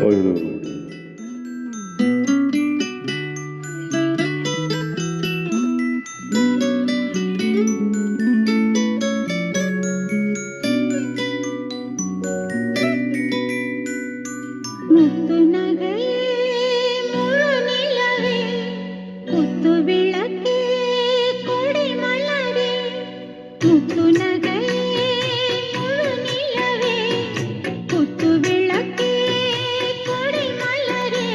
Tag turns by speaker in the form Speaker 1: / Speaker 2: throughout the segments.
Speaker 1: அழுது
Speaker 2: முத்து நகையே முழு நிலவே குத்து விளக்கே கொடி மலரே முத்து நகையே முழு நிலவே குத்து விளக்கே கொடி மலரே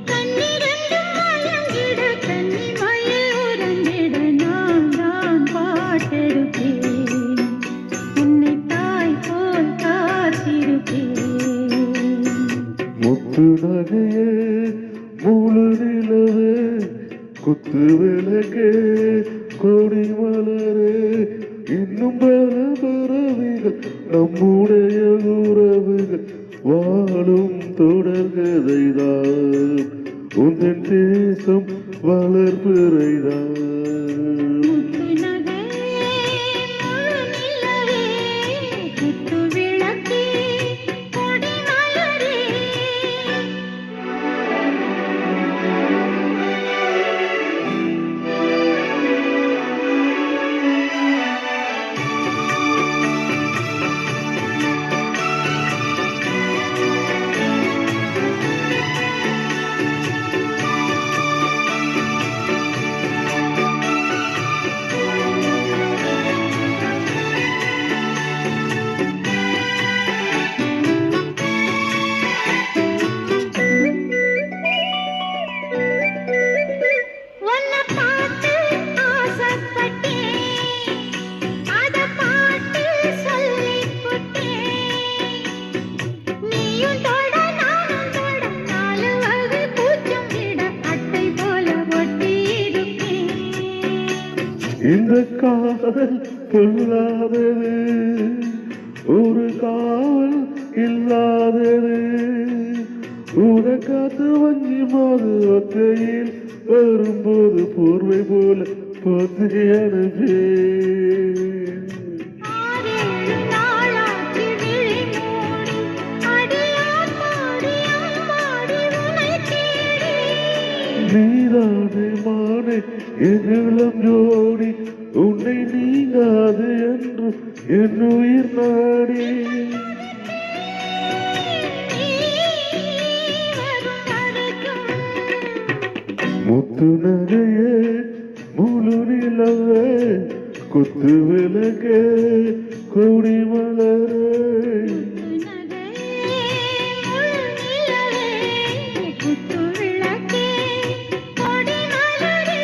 Speaker 2: கண்ணிரண்டும் மயங்கிட கன்னி மயில் உறங்கிட நான் தான் பாட்டெடுப்பேன் உன்னை தாய் போல் காத்திருப்பேன்
Speaker 1: முத்து நகையே முழு நிலவே குத்து விளக்கே கொடி மலரே இன்னும் பல பறவைகள் நம்முடைய உறவுகள் வாழும் தொடர்கதைதான் உந்தன் தேசம் வளர்பிறைதான்
Speaker 2: முத்து நகையே முழு நிலவே குத்து விளக்கே கொடி மலரே உன்னை பார்த்து ஆசைப்பட்டேன் அத பாட்டு சொல்லிப் புட்டேன் நீயும் தொட நானும் தொட நாலு வகை கூச்சம் விட அட்டை போல ஒட்டி இருப்பேன்
Speaker 1: இந்த காதல் பொல்லாதது ஒரு காவல் இல்லாதது உனக்காத்து வஞ்சி போது ஒத்தையில் வரும்போது போர்வை போல பொத்தி அனுப்பேன்
Speaker 2: ஆறேழு நாளாச்சு விழி மூடி அடியார் பாடி அம்மாடி உனை தேடி
Speaker 1: நீதானே மானே எங்களும் ஜோடி உன்னை நீங்காது என்று என் உயிர் நாடி
Speaker 2: வரும் வரைக்கும்
Speaker 1: முத்து நகையே முழு நிலவே குத்து விளக்கே கொடி மலரே
Speaker 2: நகையே முழு நிலவே குத்து விளக்கே கொடி மலரே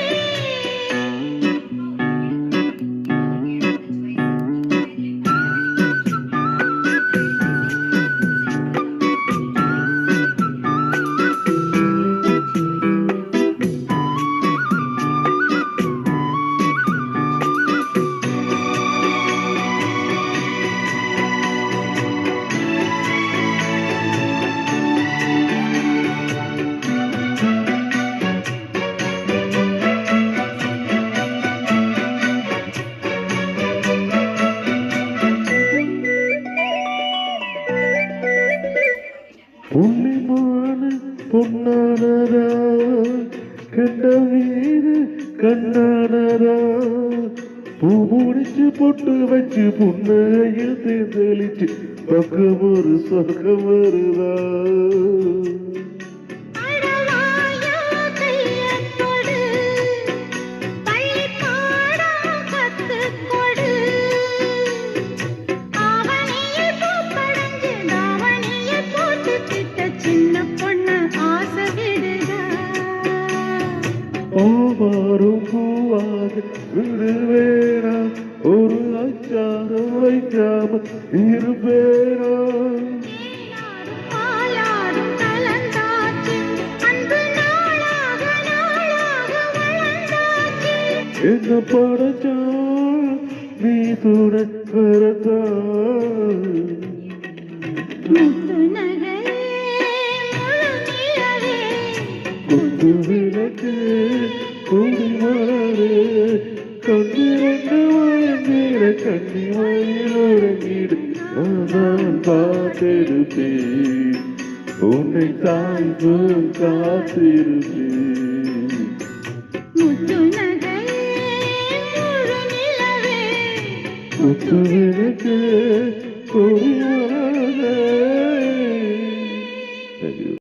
Speaker 1: புள்ளிமான பொன்னானதா கண்ட வீடு கண்ணானதா பூ முடிச்சு பொட்டு வச்சு புன்னகையில் தேர்ந்தளிச்சு பக்கம் ஒரு சொர்க்கம் வருதா
Speaker 2: அடவாயா கையைத் தொடு பள்ளிப் பாடம் கத்துக் கொடு ஆவணியில் பூப்படைஞ்சு தாவணியில் போட்டுக்கிட்ட சின்ன பொண்ணு ஆசை விடுதா
Speaker 1: ஆவாரும் பூவாக விடுவேனா ஒரு அச்சாரம் வைக்காம இருப்பேனா
Speaker 2: தேனாரும் பாலாரும் கலந்தாச்சு அன்பு நாளாக நாளாக வளர்ந்தாச்சு
Speaker 1: என்ன படைச்சா நீ துணை வரதா
Speaker 2: முத்து நகையே முழு நிலவே
Speaker 1: குத்து விளக்கு கொடி மலரே கண்ணிரண்டு வழங்கிட கண்ணி மயில் உறங்கிடு நான் பார்த்திருப்பேன் உன்னை சாய்ந்து காத்திருப்பேன்.
Speaker 2: முத்து நகையே முழு நிலவே
Speaker 1: குத்து விளக்கு கொடி